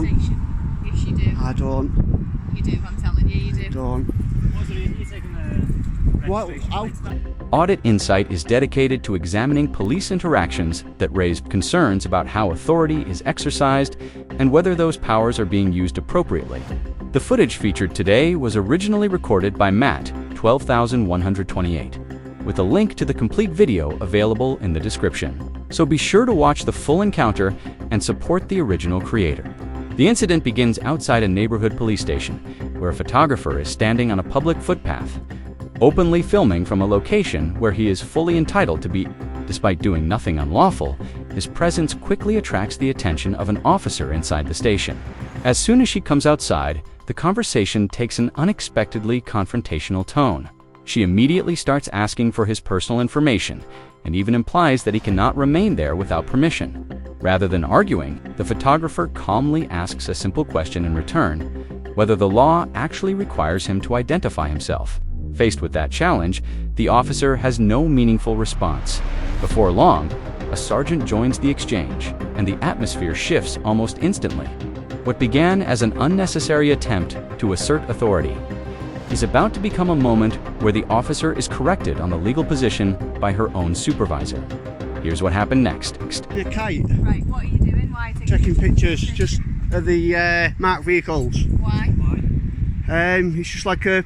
don't. Station. Yes, you do. I don't. You do, I'm telling you, you do. Don't. What? Audit Insight is dedicated to examining police interactions that raise concerns about how authority is exercised and whether those powers are being used appropriately. The footage featured today was originally recorded by Matt, 12128, with a link to the complete video available in the description. So be sure to watch the full encounter and support the original creator. The incident begins outside a neighborhood police station, where a photographer is standing on a public footpath, openly filming from a location where he is fully entitled to be. Despite doing nothing unlawful, his presence quickly attracts the attention of an officer inside the station. As soon as she comes outside, the conversation takes an unexpectedly confrontational tone. She immediately starts asking for his personal information and even implies that he cannot remain there without permission. Rather than arguing, the photographer calmly asks a simple question in return: whether the law actually requires him to identify himself. Faced with that challenge, the officer has no meaningful response. Before long, a sergeant joins the exchange, and the atmosphere shifts almost instantly. What began as an unnecessary attempt to assert authority is about to become a moment where the officer is corrected on the legal position by her own supervisor. Here's what happened next. Your kite. Right, what are you doing? Why are you Taking pictures just of the marked vehicles. Why? It's just like a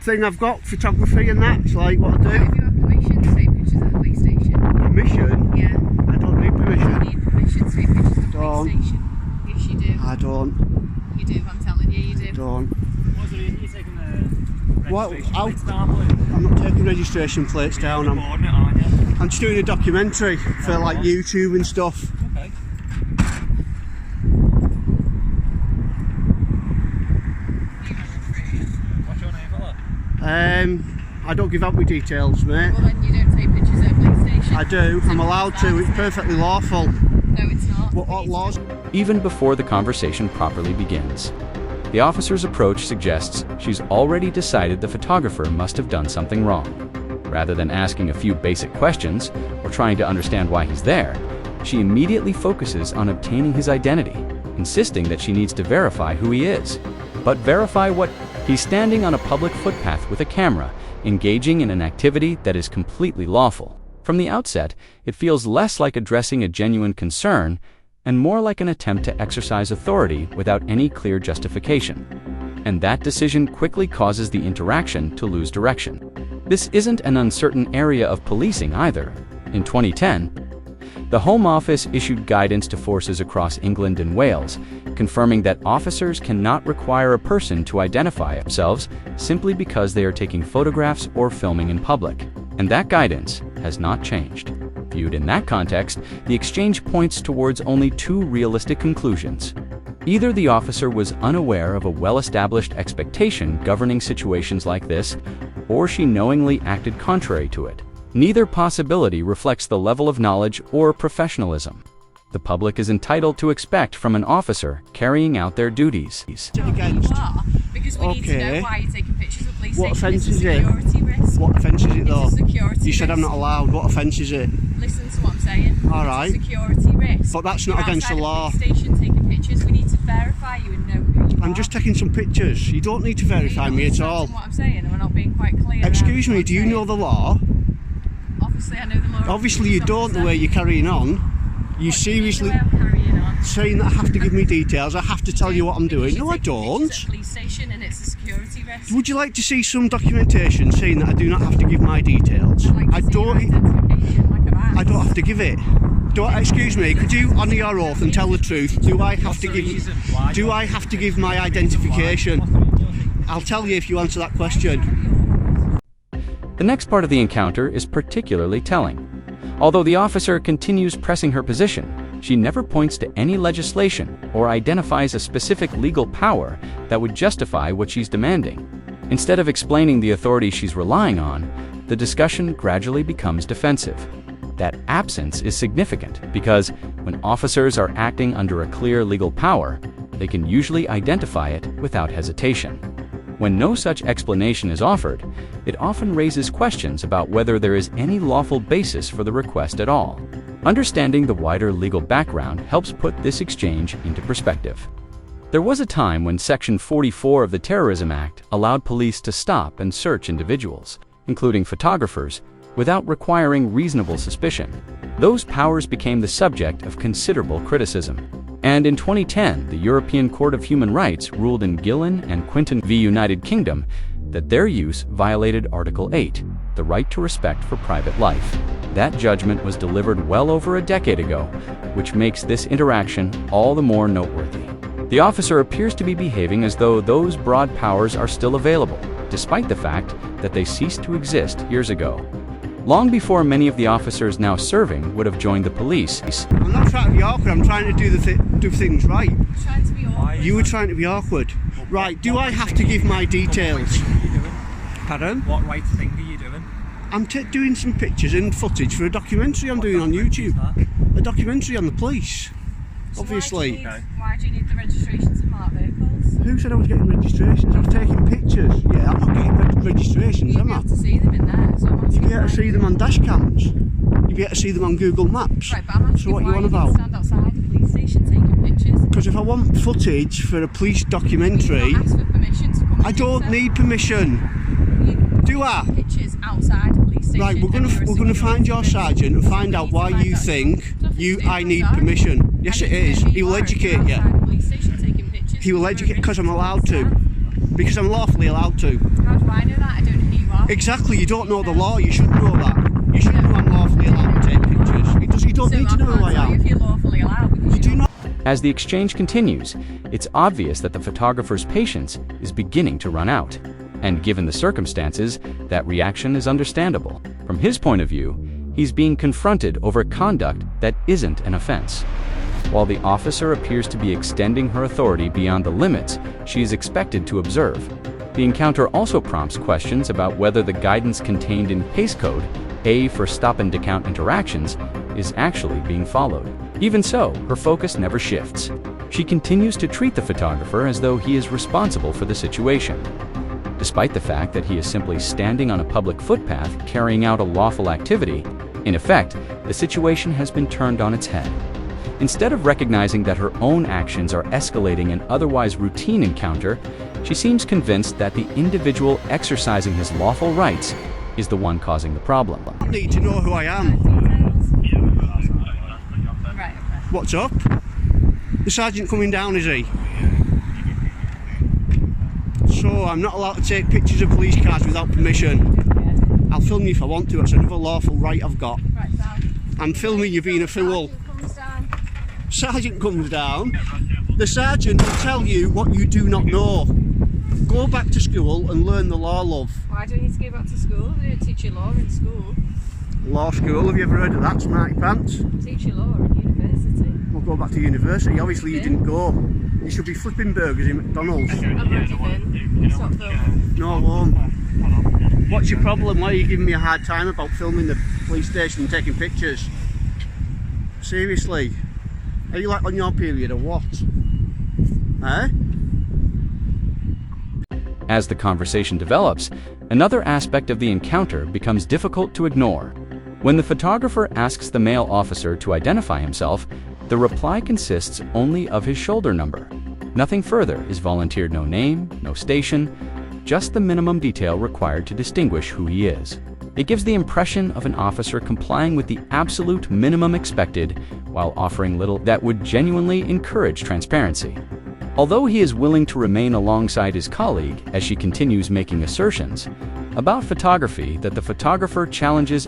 thing I've got, photography and that. It's like what I do. Have you got permission to take pictures at the police station? Permission? Yeah. I don't need permission. You need permission to take pictures at the Don't. police station. Yes, you do. I don't. You do, I'm telling you, you do. Don't. You're taking the What? registration plates down, please? I'm not taking registration plates down. You're recording it, aren't you? I'm just doing a documentary for like YouTube and stuff. Okay. What's your name, fella? I don't give out my details, mate. Well, then you don't take pictures at a police station. I do. I'm allowed to. It's perfectly lawful. No, it's not. What laws? Even before the conversation properly begins, the officer's approach suggests she's already decided the photographer must have done something wrong. Rather than asking a few basic questions or trying to understand why he's there, she immediately focuses on obtaining his identity, insisting that she needs to verify who he is. But verify what? He's standing on a public footpath with a camera, engaging in an activity that is completely lawful. From the outset, it feels less like addressing a genuine concern and more like an attempt to exercise authority without any clear justification. And that decision quickly causes the interaction to lose direction. This isn't an uncertain area of policing either. In 2010, the Home Office issued guidance to forces across England and Wales, confirming that officers cannot require a person to identify themselves simply because they are taking photographs or filming in public. And that guidance has not changed. Viewed in that context, the exchange points towards only two realistic conclusions. Either the officer was unaware of a well-established expectation governing situations like this, or she knowingly acted contrary to it. Neither possibility reflects the level of knowledge or professionalism the public is entitled to expect from an officer carrying out their duties. Against. You are, because we need to know Okay. why you're taking pictures of police What station. offence It's is a it? security risk. What offence is it though? It's a security You said I'm risk. not allowed. What offence is it? Listen to what I'm saying. All It's right. a security risk. But that's not You're against the outside a law. police station taking pictures. We need to verify you and know who you are. I'm just taking some pictures. You don't need to verify me at all. What I'm saying, and we're not being quite clear. Excuse around me, what do you I'm know saying. the law? Obviously, I know the law. Obviously you don't, the way you're carrying on. You seriously Carrying on. saying that I have to give me details, I have to tell you what I'm doing. No, I don't. It's a police station and it's a security risk. Would you like to see some documentation saying that I do not have to give my details? I'd like to I see your don't. identification, like I've asked. I don't have to give it. Excuse me, could you honour your oath and tell the truth? Do I have to give? Do I have to give my identification? I'll tell you if you answer that question. The next part of the encounter is particularly telling. Although the officer continues pressing her position, she never points to any legislation or identifies a specific legal power that would justify what she's demanding. Instead of explaining the authority she's relying on, the discussion gradually becomes defensive. That absence is significant because when officers are acting under a clear legal power, they can usually identify it without hesitation. When no such explanation is offered, it often raises questions about whether there is any lawful basis for the request at all. Understanding the wider legal background helps put this exchange into perspective. There was a time when Section 44 of the Terrorism Act allowed police to stop and search individuals, including photographers, without requiring reasonable suspicion. Those powers became the subject of considerable criticism. And in 2010, the European Court of Human Rights ruled in Gillen and Quinton v. United Kingdom that their use violated Article 8, the right to respect for private life. That judgment was delivered well over a decade ago, which makes this interaction all the more noteworthy. The officer appears to be behaving as though those broad powers are still available, despite the fact that they ceased to exist years ago. Long before many of the officers now serving would have joined the police. I'm not trying to be awkward, I'm trying to do things right. Trying to be awkward. You were trying to be awkward. Right, do I have to give my details? Pardon? What right thing are you doing? I'm doing some pictures and footage for a documentary I'm doing on YouTube. A documentary on the police, So obviously. Why do you need the registrations of marked vehicles? Who said I was getting registrations? I was taking pictures. Yeah, I'm not getting registrations, You'll am be I? able to see them in there. So I'm You'll be able to asking see them on dash cams. You'll be able to see them on Google Maps. Right, but I'm asking So what why you on you about? stand outside the police station taking pictures. Because if I want footage for a police documentary, You've not asked for permission to come I and don't so. need permission. Do I? Pictures outside the police station. Right, we're gonna find your sergeant and find out why you think I need permission. Yes, it is. He will educate you. He will educate because I'm allowed to. Because I'm lawfully allowed to. How do I know that? I don't know who you are. Exactly. You don't know the law. You should know that. You should know I'm lawfully allowed to take pictures. You don't need to know who I am. If you're lawfully allowed, because You do not. As the exchange continues, it's obvious that the photographer's patience is beginning to run out. And given the circumstances, that reaction is understandable. From his point of view, he's being confronted over conduct that isn't an offense. While the officer appears to be extending her authority beyond the limits she is expected to observe, the encounter also prompts questions about whether the guidance contained in PACE code, A for stop and decount interactions, is actually being followed. Even so, her focus never shifts. She continues to treat the photographer as though he is responsible for the situation. Despite the fact that he is simply standing on a public footpath carrying out a lawful activity, in effect, the situation has been turned on its head. Instead of recognizing that her own actions are escalating an otherwise routine encounter, she seems convinced that the individual exercising his lawful rights is the one causing the problem. I need to know who I am. Right, okay. What's up? The sergeant coming down, is he? So I'm not allowed to take pictures of police cars without permission. I'll film you if I want to. It's another lawful right I've got. Right, so I'm filming you being a fool. comes down. Sergeant comes down. The sergeant will tell you what you do not know. Go back to school and learn the law, love. Why do you need to go back to school? They don't teach you law in school. Law school, have you ever heard of that, smarty pants? Teach you law in university. We'll go back to university. Obviously you didn't go. You should be flipping burgers in McDonald's. I've already been. Stop filming. No, I won't. What's your problem? Why are you giving me a hard time about filming the police station and taking pictures? Seriously? Are you like on your period or what? Eh? As the conversation develops, another aspect of the encounter becomes difficult to ignore. When the photographer asks the male officer to identify himself, the reply consists only of his shoulder number. Nothing further is volunteered, no name, no station, just the minimum detail required to distinguish who he is. It gives the impression of an officer complying with the absolute minimum expected while offering little that would genuinely encourage transparency. Although he is willing to remain alongside his colleague as she continues making assertions about photography that the photographer challenges,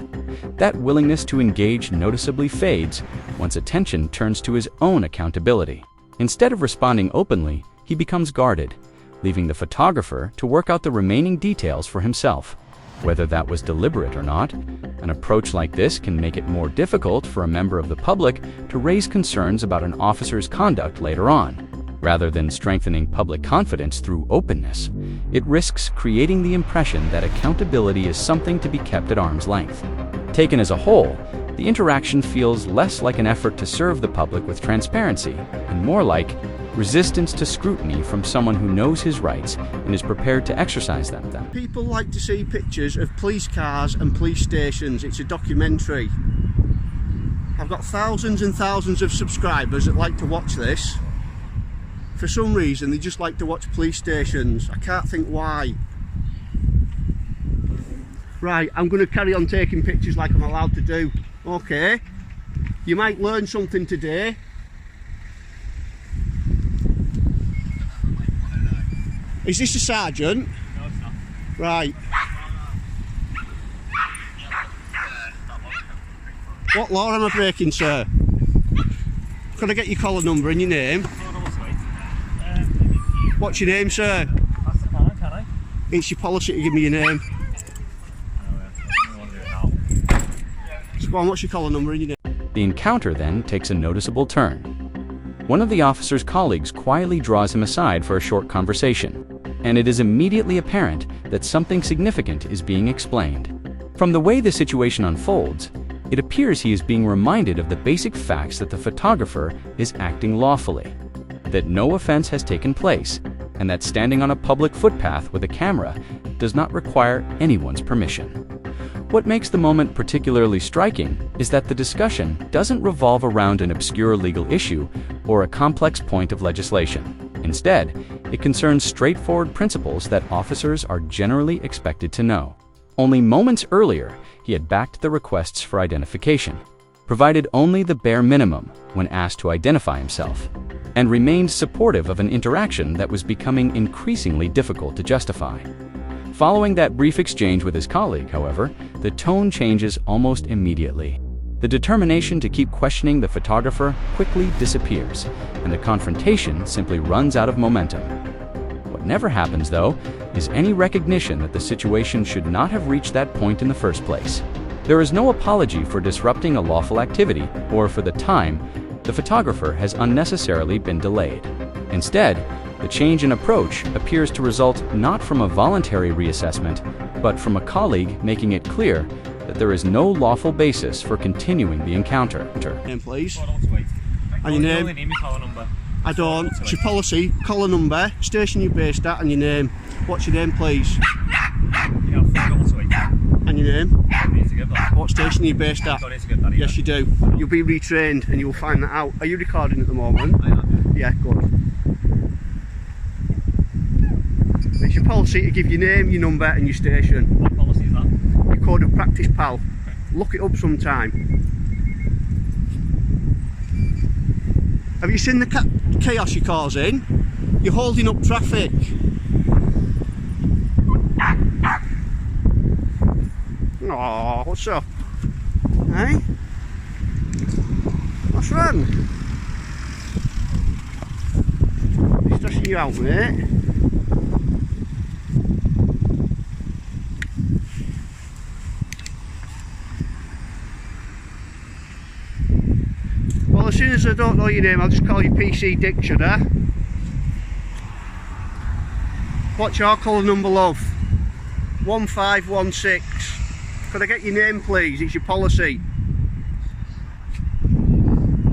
that willingness to engage noticeably fades once attention turns to his own accountability. Instead of responding openly, he becomes guarded, leaving the photographer to work out the remaining details for himself. Whether that was deliberate or not, an approach like this can make it more difficult for a member of the public to raise concerns about an officer's conduct later on. Rather than strengthening public confidence through openness, it risks creating the impression that accountability is something to be kept at arm's length. Taken as a whole, the interaction feels less like an effort to serve the public with transparency and more like resistance to scrutiny from someone who knows his rights and is prepared to exercise them. People like to see pictures of police cars and police stations. It's a documentary. I've got thousands and thousands of subscribers that like to watch this. For some reason, they just like to watch police stations. I can't think why. Right, I'm going to carry on taking pictures like I'm allowed to do. Okay. You might learn something today. Is this a sergeant? No, it's not. Right. What law am I breaking, sir? Could I get your collar number and your name? What's your name, sir? That's the plan, can I? It's your policy to give me your name. So go on, what's your collar number and your name? The encounter then takes a noticeable turn. One of the officer's colleagues quietly draws him aside for a short conversation, and it is immediately apparent that something significant is being explained. From the way the situation unfolds, it appears he is being reminded of the basic facts that the photographer is acting lawfully, that no offense has taken place, and that standing on a public footpath with a camera does not require anyone's permission. What makes the moment particularly striking is that the discussion doesn't revolve around an obscure legal issue or a complex point of legislation. Instead, it concerns straightforward principles that officers are generally expected to know. Only moments earlier, he had backed the requests for identification, provided only the bare minimum when asked to identify himself, and remained supportive of an interaction that was becoming increasingly difficult to justify. Following that brief exchange with his colleague, however, the tone changes almost immediately. The determination to keep questioning the photographer quickly disappears, and the confrontation simply runs out of momentum. What never happens, though, is any recognition that the situation should not have reached that point in the first place. There is no apology for disrupting a lawful activity, or for the time the photographer has unnecessarily been delayed. Instead, the change in approach appears to result not from a voluntary reassessment, but from a colleague making it clear that there is no lawful basis for continuing the encounter. Name, please. Hold on to wait. And your You name? only need my collar number. I don't. It's your policy, collar number, station you're based at, and your name. What's your name, please? You know, hold on to wait. And your name? I need to give that. What station are you based at? I don't need to give that either. Yes, you do. You'll be retrained and you'll find that out. Are you recording at the moment? I am. Yeah, good. It's your policy to give your name, your number, and your station. What policy is that? Your code of practice, pal. Look it up sometime. Have you seen the chaos you're causing? You're holding up traffic. Oh, what's up? Hey? What's wrong? He's stressing you out, mate. Well, as soon as I don't know your name, I'll just call you PC Dick, should I? What's your colour number, love? 1516. Could I get your name, please? It's your policy.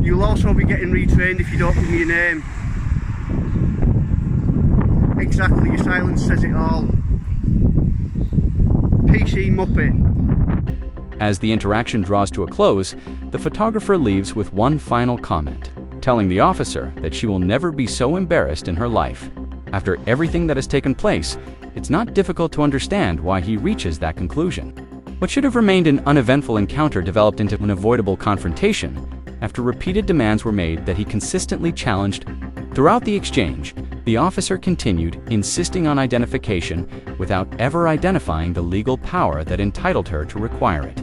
You'll also be getting retrained if you don't give me your name. Exactly, your silence says it all. PC Muppet. As the interaction draws to a close, the photographer leaves with one final comment, telling the officer that she will never be so embarrassed in her life. After everything that has taken place, it's not difficult to understand why he reaches that conclusion. What should have remained an uneventful encounter developed into an avoidable confrontation after repeated demands were made that he consistently challenged. Throughout the exchange, the officer continued insisting on identification without ever identifying the legal power that entitled her to require it.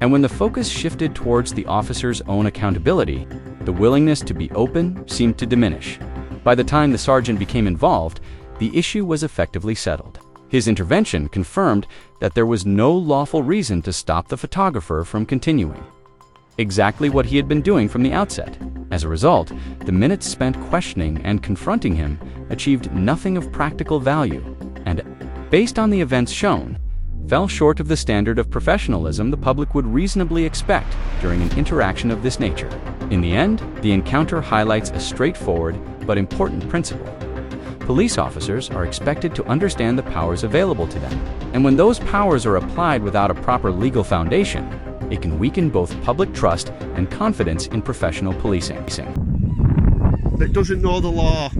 And when the focus shifted towards the officer's own accountability, the willingness to be open seemed to diminish. By the time the sergeant became involved, the issue was effectively settled. His intervention confirmed that there was no lawful reason to stop the photographer from continuing. Exactly what he had been doing from the outset. As a result, the minutes spent questioning and confronting him achieved nothing of practical value, and, based on the events shown, fell short of the standard of professionalism the public would reasonably expect during an interaction of this nature. In the end, the encounter highlights a straightforward but important principle. Police officers are expected to understand the powers available to them, and when those powers are applied without a proper legal foundation, it can weaken both public trust and confidence in professional policing. That doesn't know the law.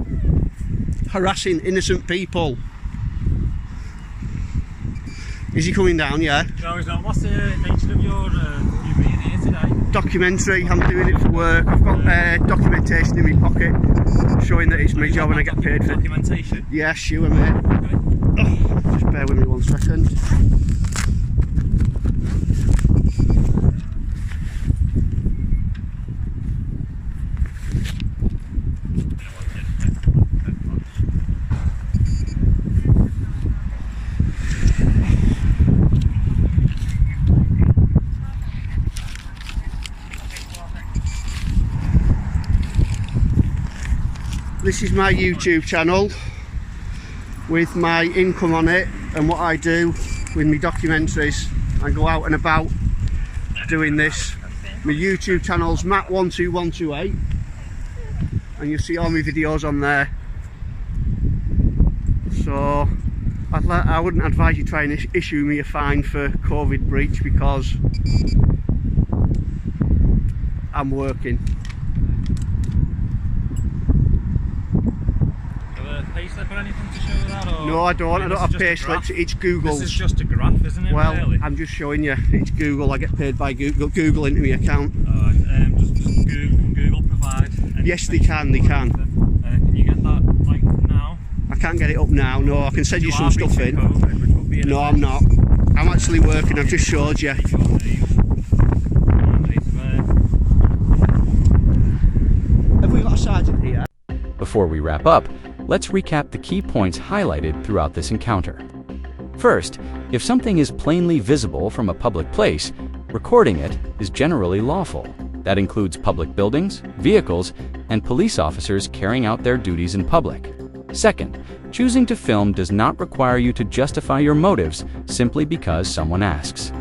harassing innocent people. Is he coming down? Yeah. No, he's not. What's the nature of your you being here today? Documentary. I'm doing it for work. I've got documentation in my pocket showing that it's my job and I get paid for it. Documentation? Yeah, sure, mate. Okay. Oh, just bear with me 1 second. This is my YouTube channel with my income on it and what I do with my documentaries. I go out and about doing this. My YouTube channel's Matt12128 and you'll see all my videos on there. So I wouldn't advise you try and issue me a fine for COVID breach because I'm working. Payslip or anything to show that? Or No, I don't have payslips, it's Google. This is just a graph, isn't it? Well, really? I'm just showing you, it's Google, I get paid by Google into my account. Alright, just Google provide. Yes, they can. Can you get that, like, now? I can't get it up now, no, I can send you some stuff in. COVID, which will be in No, I'm not. I'm actually working, I've just showed you. Take your name, date of birth. Have we got a sergeant here? Before we wrap up, let's recap the key points highlighted throughout this encounter. First, if something is plainly visible from a public place, recording it is generally lawful. That includes public buildings, vehicles, and police officers carrying out their duties in public. Second, choosing to film does not require you to justify your motives simply because someone asks.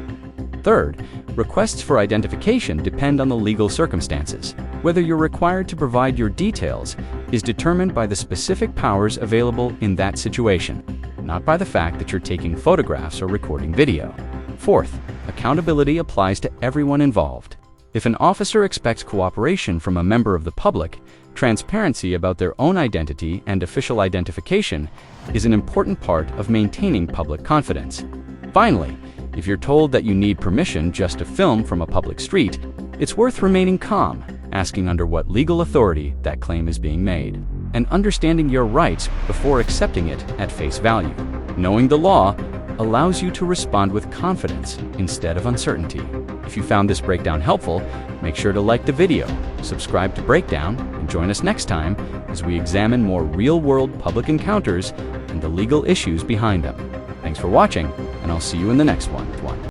Third, requests for identification depend on the legal circumstances. Whether you're required to provide your details is determined by the specific powers available in that situation, not by the fact that you're taking photographs or recording video. Fourth, accountability applies to everyone involved. If an officer expects cooperation from a member of the public, transparency about their own identity and official identification is an important part of maintaining public confidence. Finally, if you're told that you need permission just to film from a public street, it's worth remaining calm, asking under what legal authority that claim is being made, and understanding your rights before accepting it at face value. Knowing the law allows you to respond with confidence instead of uncertainty. If you found this breakdown helpful, make sure to like the video, subscribe to Breakdown, and join us next time as we examine more real-world public encounters and the legal issues behind them. Thanks for watching, and I'll see you in the next one.